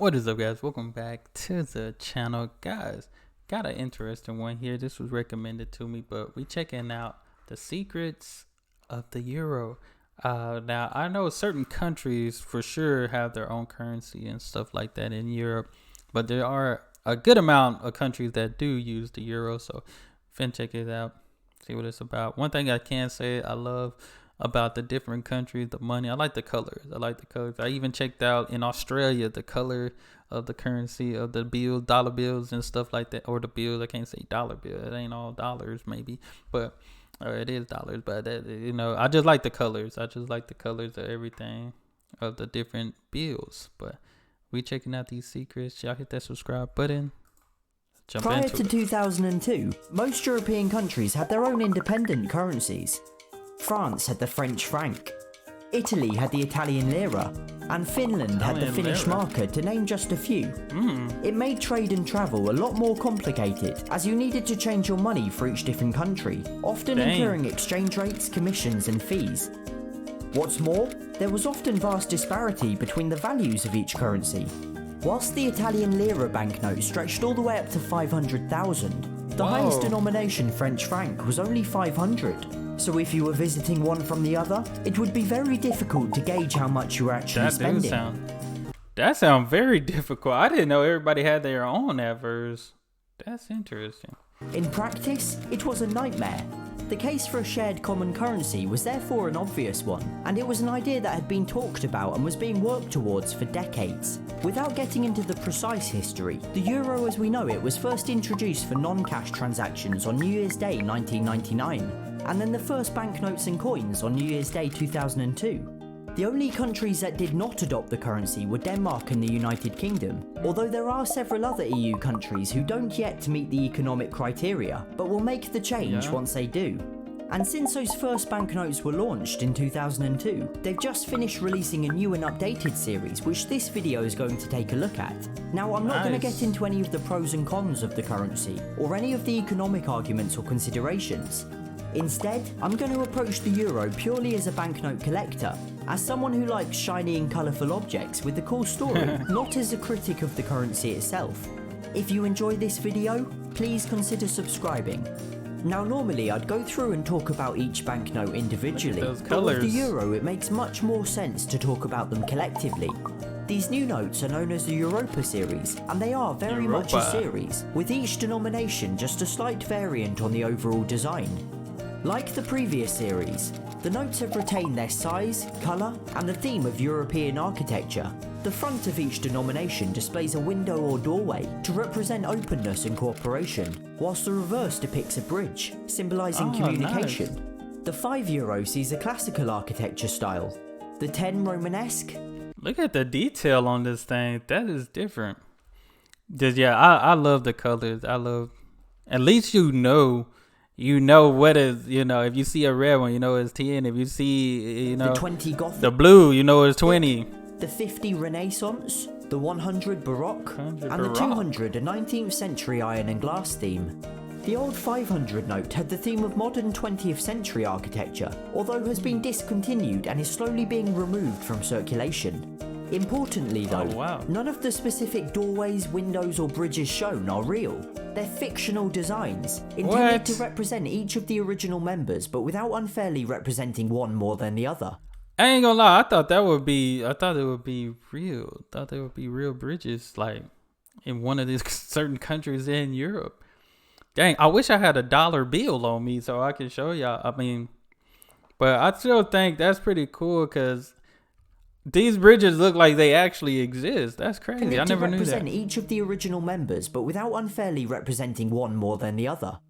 What is up, guys? Welcome back to the channel. Guys, got an interesting one here. This was recommended to me, but we checking out the secrets of the euro. Now, I know certain countries for sure have their own currency and stuff like that in Europe, but there are a good amount of countries that do use the euro. So, finna check it out, see what it's about. One thing I can say I love about the different countries, the money. I like the colors. I even checked out in Australia the color of the currency of the bill, dollar bills and stuff like that, or the bills. I can't say dollar bill. It ain't all dollars maybe, but it is dollars. But I just like the colors. I just like the colors of everything of the different bills. But we checking out these secrets. Y'all hit that subscribe button. Prior to 2002, most European countries had their own independent currencies. France had the French franc, Italy had the Italian lira, and Finland had the Finnish markka, to name just a few. It made trade and travel a lot more complicated, as you needed to change your money for each different country, often incurring exchange rates, commissions and fees. What's more, there was often vast disparity between the values of each currency. Whilst the Italian lira banknote stretched all the way up to 500,000, the highest denomination French franc was only 500. So if you were visiting one from the other, it would be very difficult to gauge how much you were actually spending. That sounds very difficult. I didn't know everybody had their own adverse. That's interesting. In practice, it was a nightmare. The case for a shared common currency was therefore an obvious one, and it was an idea that had been talked about and was being worked towards for decades. Without getting into the precise history, the euro as we know it was first introduced for non-cash transactions on New Year's Day 1999. And then the first banknotes and coins on New Year's Day 2002. The only countries that did not adopt the currency were Denmark and the United Kingdom, although there are several other EU countries who don't yet meet the economic criteria, but will make the change once they do. And since those first banknotes were launched in 2002, they've just finished releasing a new and updated series, which this video is going to take a look at. Now, I'm not going to get into any of the pros and cons of the currency, or any of the economic arguments or considerations. Instead, I'm going to approach the euro purely as a banknote collector, as someone who likes shiny and colourful objects with a cool story, not as a critic of the currency itself. If you enjoy this video, please consider subscribing. Now normally I'd go through and talk about each banknote individually, but with the euro it makes much more sense to talk about them collectively. These new notes are known as the Europa series, and they are very much a series, with each denomination just a slight variant on the overall design. Like the previous series, the notes have retained their size, colour and the theme of European architecture. The front of each denomination displays a window or doorway to represent openness and cooperation, whilst the reverse depicts a bridge, symbolising communication. Nice. The €5 sees a classical architecture style, the 10 Romanesque. Look at the detail on this thing, that is different. I love the colors, at least you know what is, if you see a red one, it's 10. If you see, the 20 Gothic, the blue, it's 20. The 50 Renaissance, the 100 Baroque, and the 200 a 19th century iron and glass theme. The old 500 note had the theme of modern 20th century architecture, although has been discontinued and is slowly being removed from circulation. Importantly though, none of the specific doorways, windows or bridges shown are real. They're fictional designs, intended to represent each of the original members, but without unfairly representing one more than the other. I ain't gonna lie, I thought it would be real. I thought there would be real bridges, like in one of these certain countries in Europe. Dang, I wish I had a dollar bill on me so I could show y'all. But I still think that's pretty cool because these bridges look like they actually exist. That's crazy. I never knew that. Represent each of the original members, but without unfairly representing one more than the other.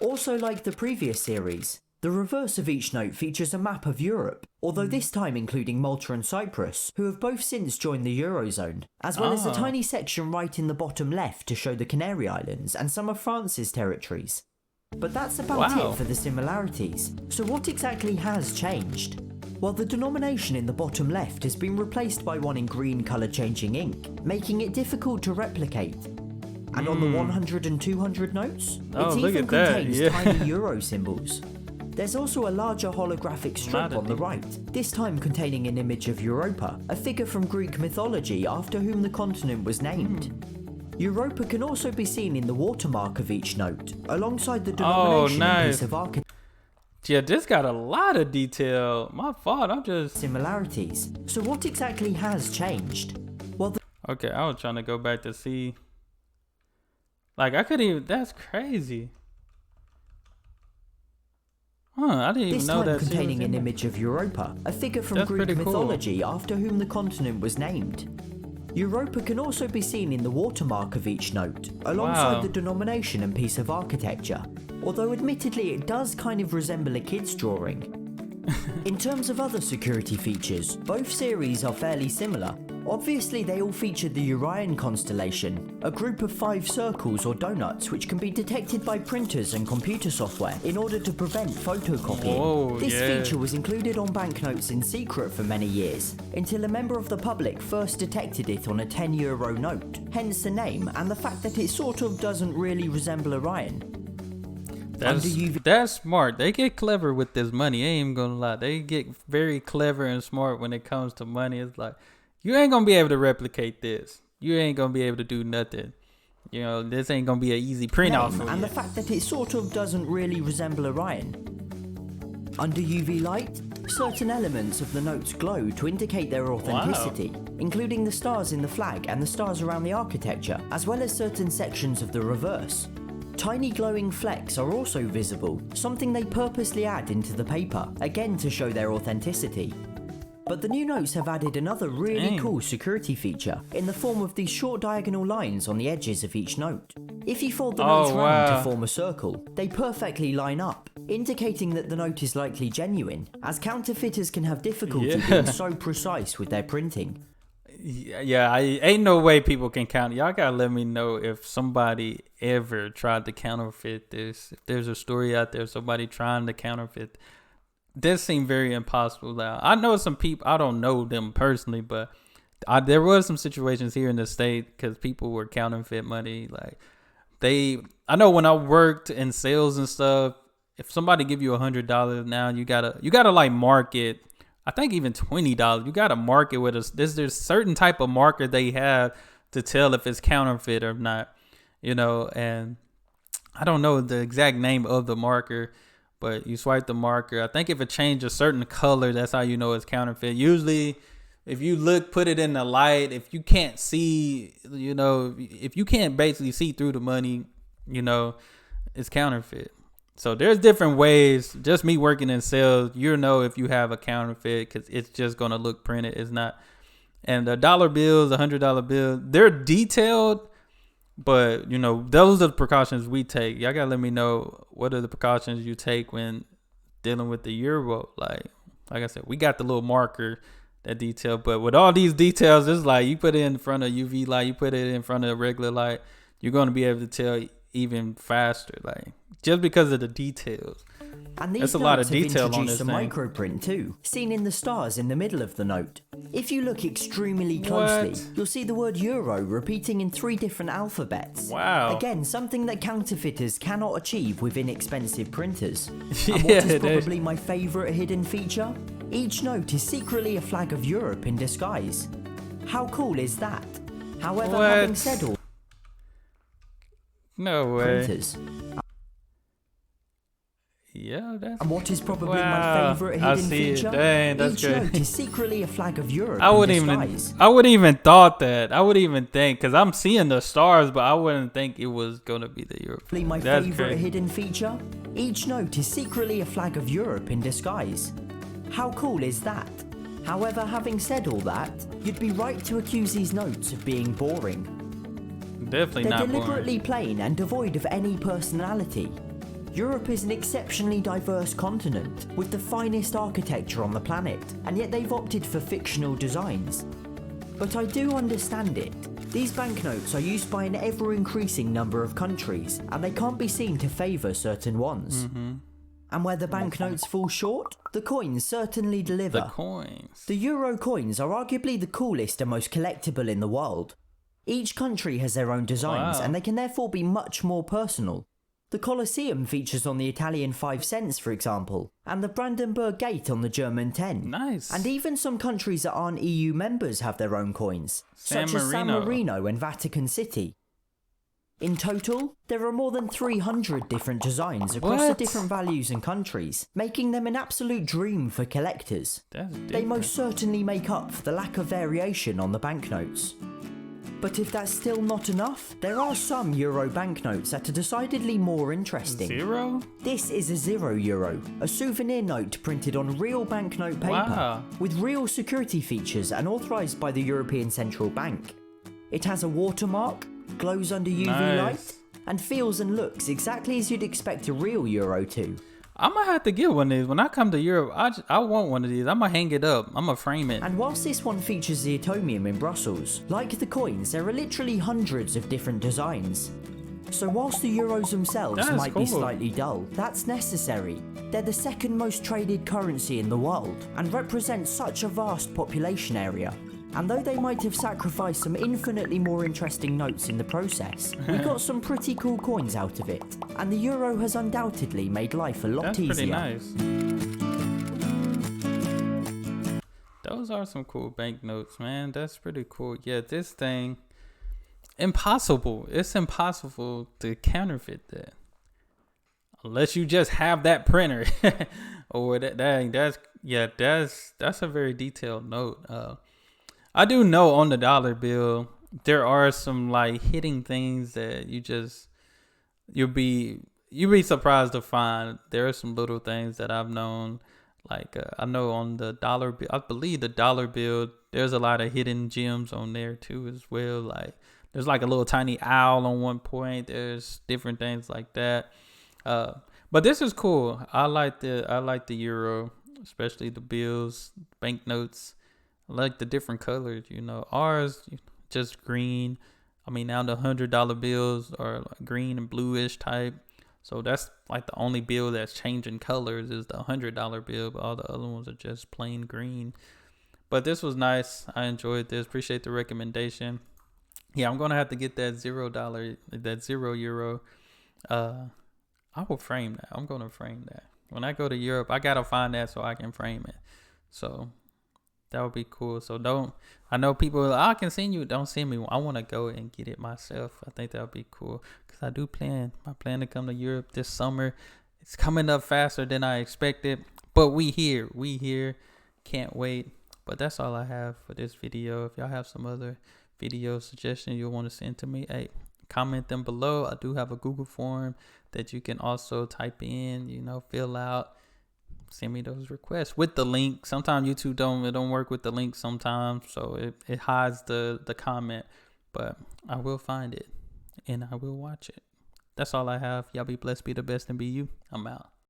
Also, like the previous series, the reverse of each note features a map of Europe, although this time including Malta and Cyprus, who have both since joined the Eurozone, as well as a tiny section right in the bottom left to show the Canary Islands and some of France's territories. But that's about it for the similarities. So what exactly has changed? Well, the denomination in the bottom left has been replaced by one in green colour changing ink, making it difficult to replicate. And on the 100 and 200 notes, it even contains tiny euro symbols. There's also a larger holographic strip on the right, this time containing an image of Europa, a figure from Greek mythology after whom the continent was named. Europa can also be seen in the watermark of each note, alongside the denomination and piece of architecture. Yeah, this got a lot of detail. My fault, I'm just... similarities. So what exactly has changed? Well, okay, I was trying to go back to see. Like, I couldn't even... That's crazy. I didn't even know that. This time containing an image of Europa, a figure from Greek mythology after whom the continent was named. Europa can also be seen in the watermark of each note, alongside the denomination and piece of architecture, although admittedly it does kind of resemble a kid's drawing. In terms of other security features, both series are fairly similar. Obviously they all featured the Orion constellation, a group of 5 circles or donuts which can be detected by printers and computer software in order to prevent photocopying. This feature was included on banknotes in secret for many years, until a member of the public first detected it on a €10 note, hence the name and the fact that it sort of doesn't really resemble Orion. That's smart. They get clever with this money. I ain't even gonna lie. They get very clever and smart when it comes to money. It's like, you ain't gonna be able to replicate this. You ain't gonna be able to do nothing. You know, this ain't gonna be an easy print off of and the fact that it sort of doesn't really resemble Orion. Under UV light, certain elements of the notes glow to indicate their authenticity, including the stars in the flag and the stars around the architecture, as well as certain sections of the reverse. Tiny glowing flecks are also visible, something they purposely add into the paper, again to show their authenticity. But the new notes have added another really cool security feature in the form of these short diagonal lines on the edges of each note. If you fold the notes round to form a circle, they perfectly line up, indicating that the note is likely genuine, as counterfeiters can have difficulty being so precise with their printing. Yeah, ain't no way people can count. Y'all gotta let me know if somebody ever tried to counterfeit this. If there's a story out there, somebody trying to counterfeit. This seemed very impossible. Now, I know some people, I don't know them personally, but there was some situations here in the state because people were counterfeit money. Like I know when I worked in sales and stuff, if somebody give you $100 now, you gotta like mark it. I think even $20. You gotta mark it with there's certain type of marker they have to tell if it's counterfeit or not, you know. And I don't know the exact name of the marker, but you swipe the marker. I think if it changes a certain color, that's how you know it's counterfeit. Usually, if you put it in the light, if you can't see, you know, if you can't basically see through the money, you know, it's counterfeit. So there's different ways. Just me working in sales, you know if you have a counterfeit because it's just going to look printed. It's not. And the dollar bills, the $100 bills, they're detailed, but, you know, those are the precautions we take. Y'all got to let me know what are the precautions you take when dealing with the euro. Like I said, we got the little marker, that detail. But with all these details, it's like you put it in front of UV light, you put it in front of regular light, you're going to be able to tell even faster, like just because of the details. And these That's a lot of detail on this thing. Microprint too, seen in the stars in the middle of the note. If you look extremely closely, you'll see the word euro repeating in 3 different alphabets. Wow. Again, something that counterfeiters cannot achieve with inexpensive printers. And what is probably my favourite hidden feature? Each note is secretly a flag of Europe in disguise. How cool is that? However, having said all, no way. Printers. Yeah, that's. And what is probably my favourite hidden feature? Dang, that's Each note is secretly a flag of Europe. I wouldn't even thought that. I wouldn't even think, because I'm seeing the stars, but I wouldn't think it was gonna be the Europe. My favourite hidden feature? Each note is secretly a flag of Europe in disguise. How cool is that? However, having said all that, you'd be right to accuse these notes of being boring. Definitely not boring. They're deliberately plain and devoid of any personality. Europe is an exceptionally diverse continent with the finest architecture on the planet, and yet they've opted for fictional designs. But I do understand it. These banknotes are used by an ever-increasing number of countries, and they can't be seen to favour certain ones. Mm-hmm. And where the banknotes fall short, the coins certainly deliver. The coins. The euro coins are arguably the coolest and most collectible in the world. Each country has their own designs, and they can therefore be much more personal. The Colosseum features on the Italian 5 cents, for example, and the Brandenburg Gate on the German 10. Nice. And even some countries that aren't EU members have their own coins, such as San Marino and Vatican City. In total, there are more than 300 different designs across the different values and countries, making them an absolute dream for collectors. They most certainly make up for the lack of variation on the banknotes. But if that's still not enough, there are some euro banknotes that are decidedly more interesting. Zero? This is a €0, a souvenir note printed on real banknote paper, with real security features and authorised by the European Central Bank. It has a watermark, glows under UV light, and feels and looks exactly as you'd expect a real euro to. I might have to get one of these. When I come to Europe, I want one of these. I'm going to hang it up. I'm going to frame it. And whilst this one features the atomium in Brussels, like the coins, there are literally hundreds of different designs. So whilst the euros themselves might be slightly dull, that's necessary. They're the second most traded currency in the world, and represent such a vast population area. And though they might have sacrificed some infinitely more interesting notes in the process, we got some pretty cool coins out of it. And the euro has undoubtedly made life a lot easier. That's pretty nice. Those are some cool banknotes, man. That's pretty cool. Yeah, this thing, impossible. It's impossible to counterfeit that. Unless you just have that printer. Or that's a very detailed note. I do know on the dollar bill, there are some like hidden things that you'll be surprised to find. There are some little things that I've known, like I know on the dollar bill, I believe the dollar bill, there's a lot of hidden gems on there too as well. Like there's like a little tiny owl on one point. There's different things like that. But this is cool. I like the euro, especially the bills, banknotes. I like the different colors, ours just green. I mean, now the $100 bills are like green and bluish type. So that's like the only bill that's changing colors is the $100 bill, but all the other ones are just plain green. But this was nice. I enjoyed this. Appreciate the recommendation. Yeah, I'm going to have to get that €0, that €0. I will frame that. I'm going to frame that. When I go to Europe, I got to find that so I can frame it. So that would be cool. So I know people, I can send you, don't send me. I want to go and get it myself. I think that would be cool. Because I plan to come to Europe this summer. It's coming up faster than I expected. But we here. Can't wait. But that's all I have for this video. If y'all have some other video suggestions you want to send to me, hey, comment them below. I do have a Google form that you can also type in, fill out. Send me those requests with the link. Sometimes YouTube don't work with the link sometimes, so it hides the comment, but I will find it and I will watch it. That's all I have. Y'all be blessed, be the best, and be you. I'm out.